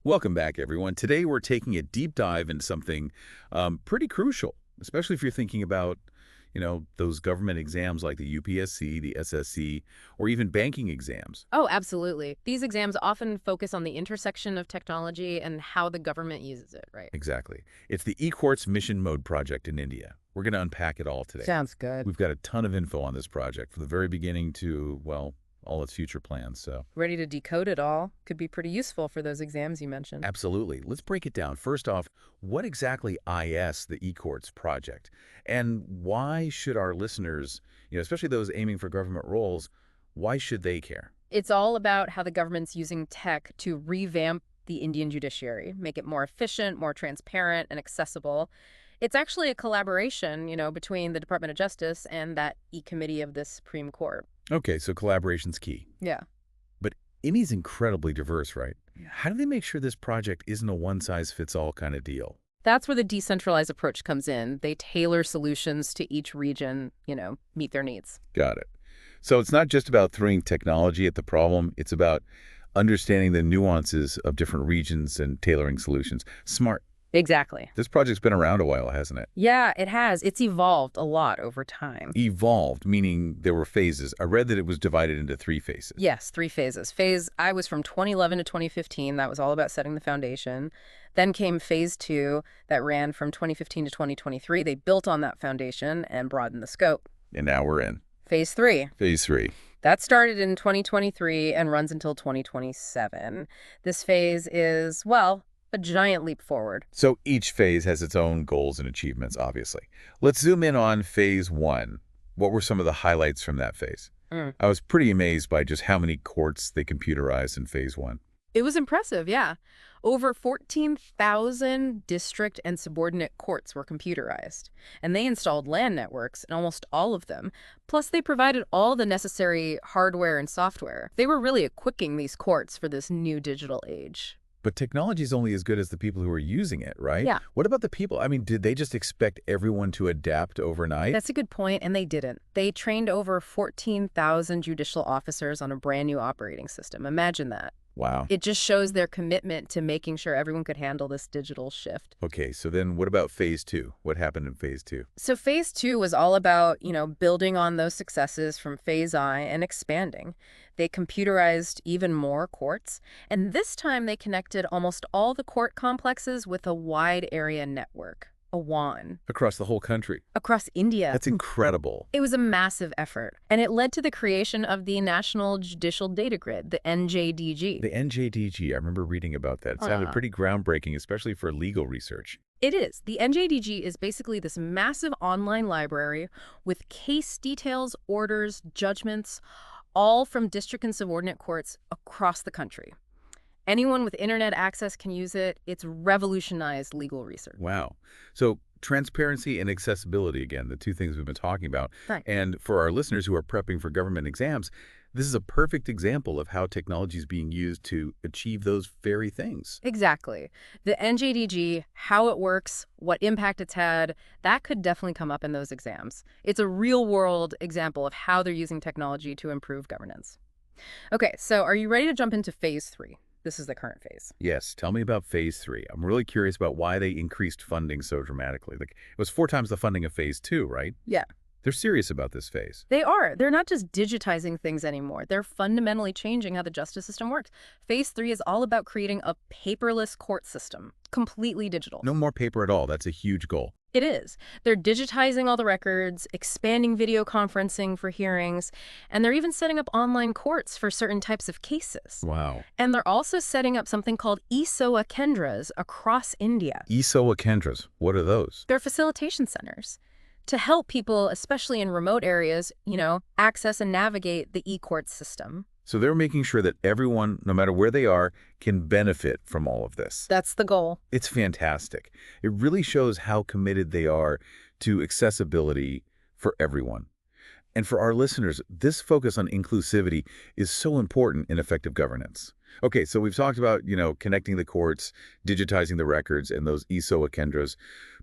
Welcome back, everyone. Today we're taking a deep dive into something pretty crucial, especially if you're thinking about, those government exams like the UPSC, the SSC, or even banking exams. Oh, absolutely. These exams often focus on the intersection of technology and how the government uses it, right? Exactly. It's the eCourts Mission Mode project in India. We're going to unpack it all today. Sounds good. We've got a ton of info on this project from the very beginning to, well, all its future plans. So, Ready to decode it all. Could be pretty useful for those exams you mentioned. absolutely. Let's break it down. First off, what exactly is the eCourts project? And why should our listeners, especially those aiming for government roles, why should they care? It's all about how the government's using tech to revamp the Indian judiciary, make it more efficient, more transparent, and accessible. It's actually a collaboration, between the Department of Justice and that e-committee of the Supreme Court. Okay, so collaboration's key. Yeah. But India's incredibly diverse, right? How do they make sure this project isn't a one-size-fits-all kind of deal? That's where the decentralized approach comes in. They tailor solutions to each region, meet their needs. Got it. So it's not just about throwing technology at the problem, it's about understanding the nuances of different regions and tailoring solutions. Smart. Exactly. This project's been around a while, hasn't it? Yeah, it has. It's evolved a lot over time. Evolved, meaning there were phases. I read that it was divided into 3 phases. Yes, 3 phases. Phase I was from 2011 to 2015. That was all about setting the foundation. Then came phase 2 that ran from 2015 to 2023. They built on that foundation and broadened the scope. And now we're in Phase 3. phase 3. That started in 2023 and runs until 2027. This phase is, well, a giant leap forward. So each phase has its own goals and achievements, obviously. Let's zoom in on phase 1. What were some of the highlights from that phase? Mm. I was pretty amazed by just how many courts they computerized in phase 1. It was impressive, yeah. Over 14,000 district and subordinate courts were computerized, and they installed LAN networks in almost all of them. Plus, they provided all the necessary hardware and software. They were really equipping these courts for this new digital age. But technology is only as good as the people who are using it, right? Yeah. What about the people? I mean, did they just expect everyone to adapt overnight? That's a good point, and they didn't. They trained over 14,000 judicial officers on a brand new operating system. Imagine that. Wow. It just shows their commitment to making sure everyone could handle this digital shift. Okay, so then what about phase 2? What happened in phase 2? So phase 2 was all about, building on those successes from phase I and expanding. They computerized even more courts, and this time they connected almost all the court complexes with a wide area network, a WAN, Across the whole country. across India. That's incredible. It was a massive effort, and it led to the creation of the National Judicial Data Grid, the NJDG. The NJDG, I remember reading about that. It sounded Uh, pretty groundbreaking, especially for legal research. It is. The NJDG is basically this massive online library with case details, orders, judgments, all from district and subordinate courts across the country. Anyone with internet access can use it. It's revolutionized legal research. Wow. So transparency and accessibility, again, the 2 things we've been talking about. Right. And for our listeners who are prepping for government exams, this is a perfect example of how technology is being used to achieve those very things. Exactly. The NJDG, how it works, what impact it's had, that could definitely come up in those exams. It's a real-world example of how they're using technology to improve governance. Okay, so are you ready to jump into phase 3? This is the current phase. Yes, tell me about phase 3. I'm really curious about why they increased funding so dramatically. Like, it was 4 times the funding of phase 2, right? Yeah. They're serious about this phase. They are. They're not just digitizing things anymore. They're fundamentally changing how the justice system works. Phase 3 is all about creating a paperless court system, completely digital. No more paper at all. That's a huge goal. It is. They're digitizing all the records, expanding video conferencing for hearings, and they're even setting up online courts for certain types of cases. Wow. And they're also setting up something called ESOA Kendras across India. ESOA Kendras, what are those? They're facilitation centers to help people, especially in remote areas, access and navigate the e-court system. So they're making sure that everyone, no matter where they are, can benefit from all of this. That's the goal. It's fantastic. It really shows how committed they are to accessibility for everyone. And for our listeners, this focus on inclusivity is so important in effective governance. Okay, so we've talked about, connecting the courts, digitizing the records, and those ESOA Kendras.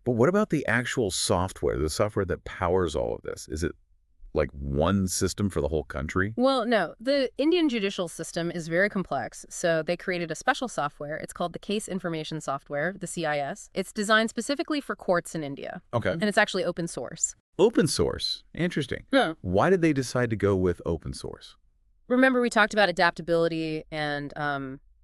But what about the actual software, the software that powers all of this? Is it like one system for the whole country? Well, no, the Indian judicial system is very complex, so they created a special software. It's called the Case Information Software, the CIS. It's designed specifically for courts in India, Okay. and it's actually open source. Open source. Interesting. Yeah. Why did they decide to go with open source? Remember, we talked about adaptability and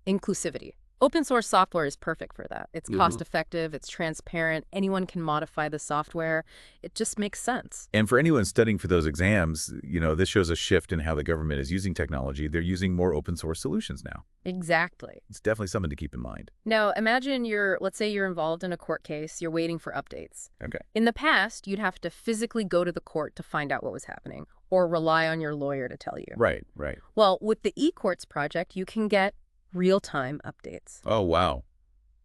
inclusivity. Open source software is perfect for that. It's cost effective, it's transparent, anyone can modify the software. It just makes sense. And for anyone studying for those exams, this shows a shift in how the government is using technology. They're using more open source solutions now. Exactly. It's definitely something to keep in mind. Now, imagine let's say you're involved in a court case, you're waiting for updates. Okay. In the past, you'd have to physically go to the court to find out what was happening or rely on your lawyer to tell you. Right. Well, with the eCourts project, you can get real-time updates. Oh, wow.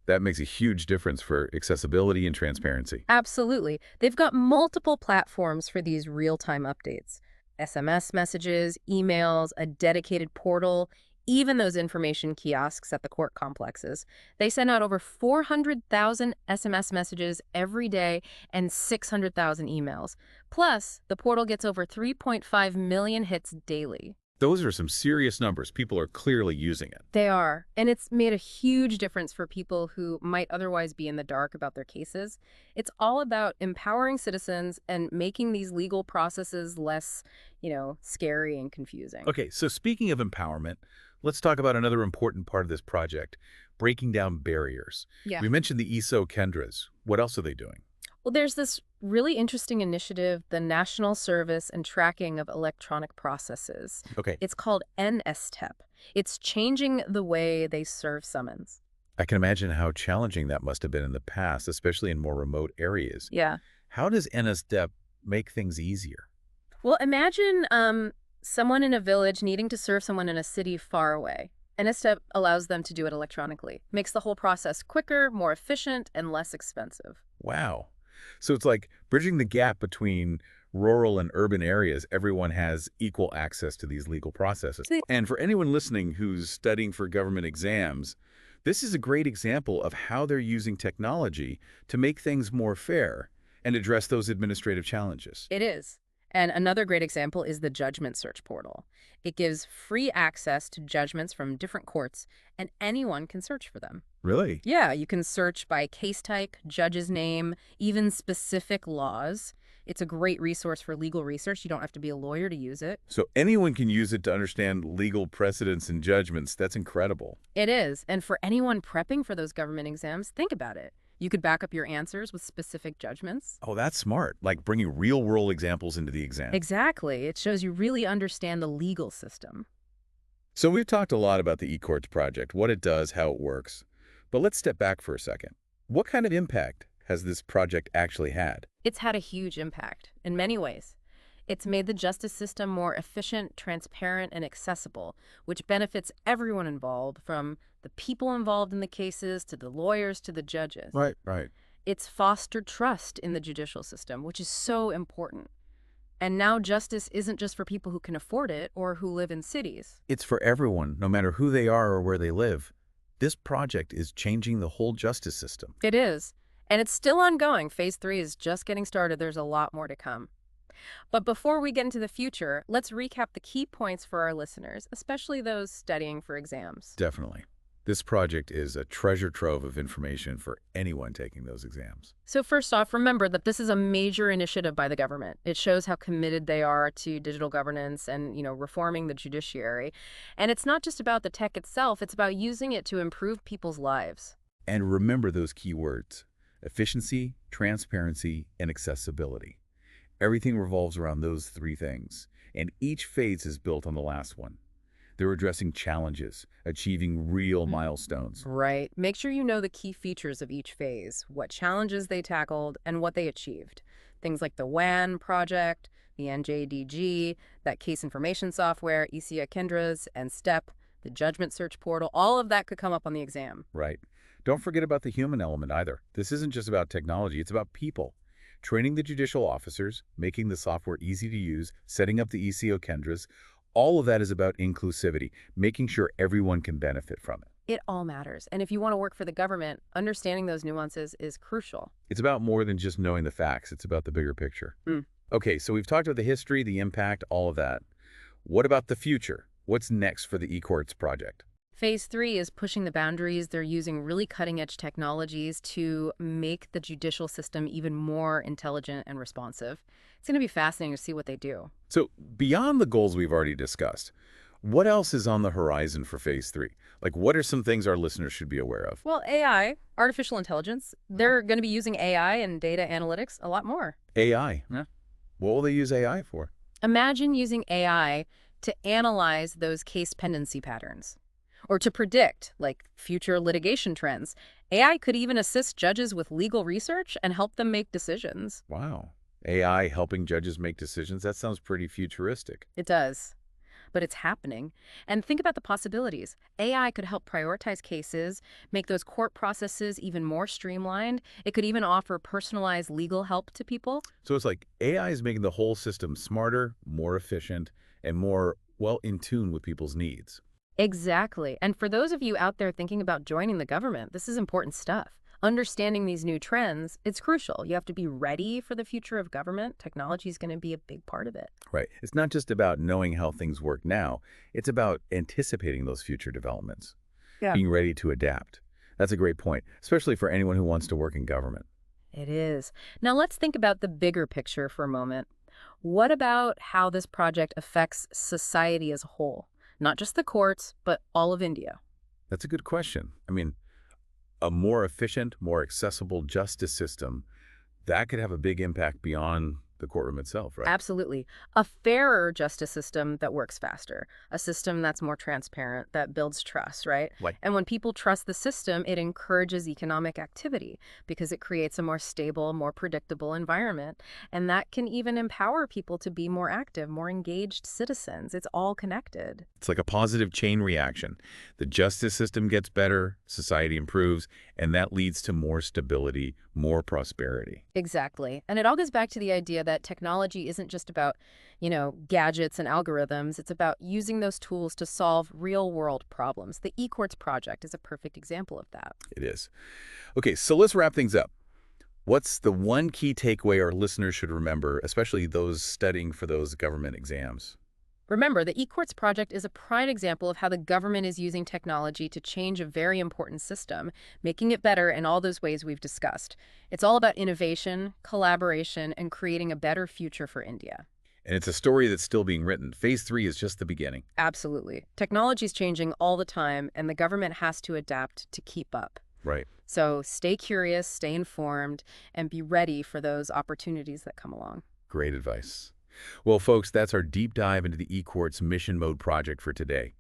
That makes a huge difference for accessibility and transparency. Absolutely. They've got multiple platforms for these real-time updates. SMS messages, emails, a dedicated portal, even those information kiosks at the court complexes. They send out over 400,000 SMS messages every day and 600,000 emails. Plus, the portal gets over 3.5 million hits daily. Those are some serious numbers. People are clearly using it. They are, and it's made a huge difference for people who might otherwise be in the dark about their cases. It's all about empowering citizens and making these legal processes less, scary and confusing. Okay, so speaking of empowerment, let's talk about another important part of this project, breaking down barriers. Yeah. We mentioned the ESO Kendras. What else are they doing? Well, there's this really interesting initiative, the National Service and Tracking of Electronic Processes. Okay. It's called NSTEP. It's changing the way they serve summons. I can imagine how challenging that must have been in the past, especially in more remote areas. Yeah. How does NSTEP make things easier? Well, imagine someone in a village needing to serve someone in a city far away. NSTEP allows them to do it electronically. Makes the whole process quicker, more efficient, and less expensive. Wow. So it's like bridging the gap between rural and urban areas. Everyone has equal access to these legal processes. And for anyone listening who's studying for government exams, this is a great example of how they're using technology to make things more fair and address those administrative challenges. It is. And another great example is the judgment search portal. It gives free access to judgments from different courts, and anyone can search for them. Really? Yeah, you can search by case type, judge's name, even specific laws. It's a great resource for legal research. You don't have to be a lawyer to use it. So anyone can use it to understand legal precedents and judgments. That's incredible. It is. And for anyone prepping for those government exams, think about it. You could back up your answers with specific judgments. Oh, that's smart. Like bringing real-world examples into the exam. Exactly. It shows you really understand the legal system. So we've talked a lot about the eCourts project, what it does, how it works. But let's step back for a second. What kind of impact has this project actually had? It's had a huge impact in many ways. It's made the justice system more efficient, transparent, and accessible, which benefits everyone involved, from the people involved in the cases to the lawyers to the judges. Right. It's fostered trust in the judicial system, which is so important. And now justice isn't just for people who can afford it or who live in cities. It's for everyone, no matter who they are or where they live. This project is changing the whole justice system. It is. And it's still ongoing. Phase 3 is just getting started. There's a lot more to come. But before we get into the future, let's recap the key points for our listeners, especially those studying for exams. Definitely. This project is a treasure trove of information for anyone taking those exams. So first off, remember that this is a major initiative by the government. It shows how committed they are to digital governance and, reforming the judiciary. And it's not just about the tech itself, it's about using it to improve people's lives. And remember those key words: efficiency, transparency, and accessibility. Everything revolves around those three things, and each phase is built on the last one. They're addressing challenges, achieving real milestones. Right. Make sure you know the key features of each phase, what challenges they tackled, and what they achieved. Things like the WAN project, the NJDG, that case information software, ECA Kendras, and STEP, the judgment search portal, all of that could come up on the exam. Right. Don't forget about the human element either. This isn't just about technology, it's about people. Training the judicial officers, making the software easy to use, setting up the ECO Kendras, all of that is about inclusivity, making sure everyone can benefit from it. It all matters. And if you want to work for the government, understanding those nuances is crucial. It's about more than just knowing the facts. It's about the bigger picture. Okay, so we've talked about the history, the impact, all of that. What about the future? What's next for the eCourts project? Phase 3 is pushing the boundaries. They're using really cutting-edge technologies to make the judicial system even more intelligent and responsive. It's going to be fascinating to see what they do. So beyond the goals we've already discussed, what else is on the horizon for Phase 3? Like, what are some things our listeners should be aware of? Well, AI, artificial intelligence, they're going to be using AI and data analytics a lot more. AI. Yeah. What will they use AI for? Imagine using AI to analyze those case pendency patterns or to predict, like, future litigation trends. AI could even assist judges with legal research and help them make decisions. Wow. AI helping judges make decisions? That sounds pretty futuristic. It does. But it's happening. And think about the possibilities. AI could help prioritize cases, make those court processes even more streamlined. It could even offer personalized legal help to people. So it's like AI is making the whole system smarter, more efficient, and more, well, in tune with people's needs. Exactly. And for those of you out there thinking about joining the government, this is important stuff. Understanding these new trends, it's crucial. You have to be ready for the future of government. Technology is going to be a big part of it. Right. It's not just about knowing how things work now. It's about anticipating those future developments, Yeah. being ready to adapt. That's a great point, especially for anyone who wants to work in government. It is. Now let's think about the bigger picture for a moment. What about how this project affects society as a whole? Not just the courts, but all of India. That's a good question. I mean, a more efficient, more accessible justice system, that could have a big impact beyond the courtroom itself, right? Absolutely. A fairer justice system that works faster, a system that's more transparent, that builds trust, right? Like, And when people trust the system, it encourages economic activity because it creates a more stable, more predictable environment. And that can even empower people to be more active, more engaged citizens. It's all connected. it's like a positive chain reaction. The justice system gets better, society improves, and that leads to more stability, more prosperity. Exactly. And it all goes back to the idea that technology isn't just about, gadgets and algorithms. It's about using those tools to solve real-world problems. The eCourts project is a perfect example of that. It is. Okay, so let's wrap things up. What's the one key takeaway our listeners should remember, especially those studying for those government exams? Remember, the eCourts project is a prime example of how the government is using technology to change a very important system, making it better in all those ways we've discussed. It's all about innovation, collaboration, and creating a better future for India. And it's a story that's still being written. Phase 3 is just the beginning. Absolutely. Technology is changing all the time, and the government has to adapt to keep up. Right. So stay curious, stay informed, and be ready for those opportunities that come along. Great advice. Well, folks, that's our deep dive into the eCourts Mission Mode project for today.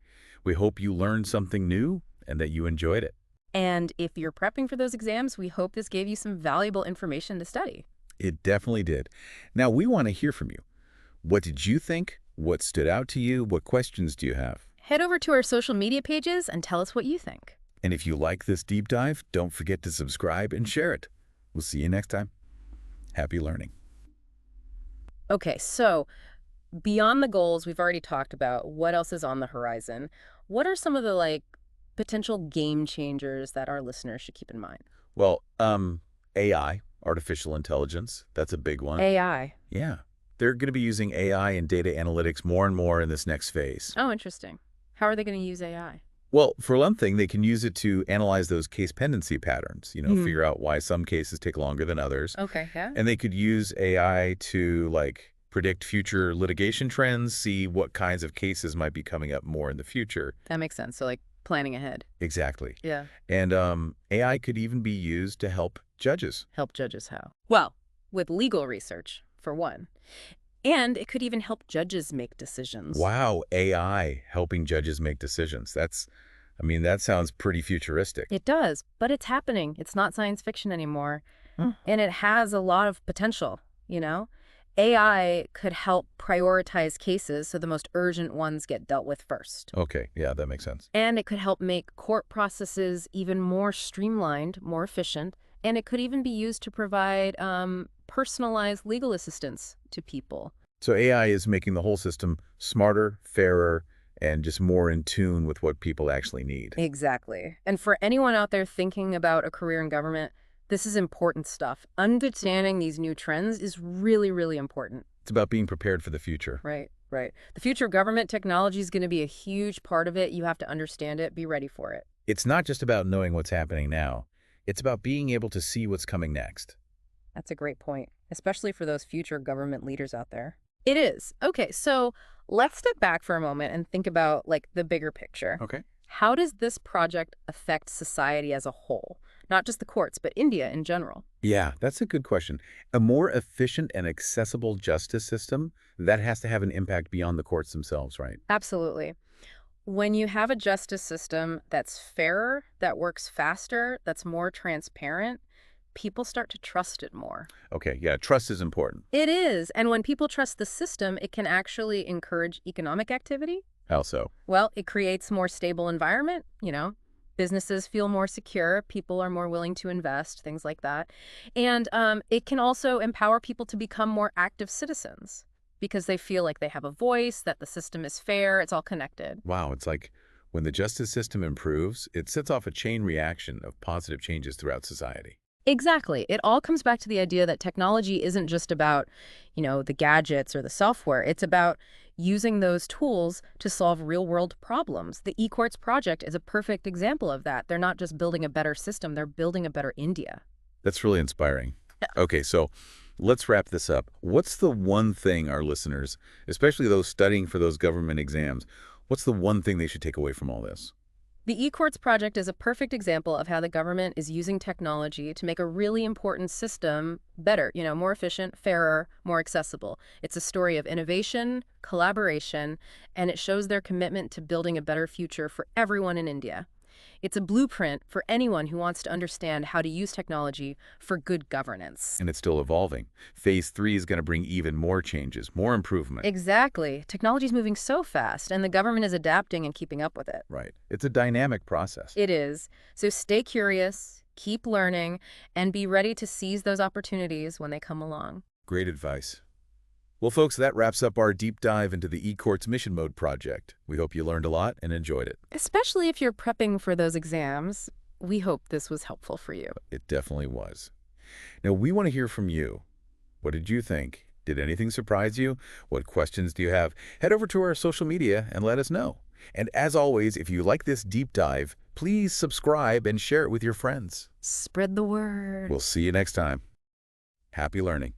We hope you learned something new and that you enjoyed it. And if you're prepping for those exams, we hope this gave you some valuable information to study. It definitely did. Now, we want to hear from you. What did you think? What stood out to you? What questions do you have? Head over to our social media pages and tell us what you think. And if you like this deep dive, don't forget to subscribe and share it. We'll see you next time. Happy learning. Okay, so beyond the goals we've already talked about, what else is on the horizon? What are some of the potential game changers that our listeners should keep in mind? Well, AI, artificial intelligence, that's a big one. AI. Yeah. They're going to be using AI and data analytics more and more in this next phase. Oh, interesting. How are they going to use AI? Well, for one thing, they can use it to analyze those case pendency patterns, figure out why some cases take longer than others. Okay, yeah. And they could use AI to, predict future litigation trends, see what kinds of cases might be coming up more in the future. That makes sense. So, planning ahead. Exactly. Yeah. And AI could even be used to help judges. Help judges how? Well, with legal research, for one. And it could even help judges make decisions. Wow, AI helping judges make decisions. That sounds pretty futuristic. It does, but it's happening. It's not science fiction anymore. Huh. And it has a lot of potential, AI could help prioritize cases so the most urgent ones get dealt with first. Okay, yeah, that makes sense. And it could help make court processes even more streamlined, more efficient. And it could even be used to provide personalized legal assistance to people. So AI is making the whole system smarter, fairer, and just more in tune with what people actually need. Exactly. And for anyone out there thinking about a career in government, this is important stuff. Understanding these new trends is really, really important. It's about being prepared for the future. Right, right. The future of government technology is going to be a huge part of it. You have to understand it, be ready for it. It's not just about knowing what's happening now. It's about being able to see what's coming next. That's a great point, especially for those future government leaders out there. It is. Okay, so let's step back for a moment and think about like the bigger picture. Okay. How does this project affect society as a whole? Not just the courts, but India in general. Yeah, that's a good question. A more efficient and accessible justice system, that has to have an impact beyond the courts themselves, right? Absolutely. When you have a justice system that's fairer, that works faster, that's more transparent, people start to trust it more. Okay, yeah, trust is important. It is. And when people trust the system, it can actually encourage economic activity. How so? Well, it creates more stable environment. Businesses feel more secure, people are more willing to invest, things like that. And it can also empower people to become more active citizens because they feel like they have a voice, that the system is fair, it's all connected. Wow, it's like when the justice system improves, it sets off a chain reaction of positive changes throughout society. Exactly. It all comes back to the idea that technology isn't just about the gadgets or the software. It's about using those tools to solve real-world problems. The eCourts project is a perfect example of that. They're not just building a better system, they're building a better India. That's really inspiring. Yeah. Okay, so let's wrap this up. What's the one thing our listeners, especially those studying for those government exams, what's the one thing they should take away from all this? The eCourts project is a perfect example of how the government is using technology to make a really important system better, more efficient, fairer, more accessible. It's a story of innovation, collaboration, and it shows their commitment to building a better future for everyone in India. It's a blueprint for anyone who wants to understand how to use technology for good governance. And it's still evolving. Phase 3 is going to bring even more changes, more improvement. Exactly. Technology is moving so fast, and the government is adapting and keeping up with it. Right. It's a dynamic process. It is. So stay curious, keep learning, and be ready to seize those opportunities when they come along. Great advice. Well, folks, that wraps up our deep dive into the eCourts Mission Mode project. We hope you learned a lot and enjoyed it. Especially if you're prepping for those exams, we hope this was helpful for you. It definitely was. Now, we want to hear from you. What did you think? Did anything surprise you? What questions do you have? Head over to our social media and let us know. And as always, if you like this deep dive, please subscribe and share it with your friends. Spread the word. We'll see you next time. Happy learning.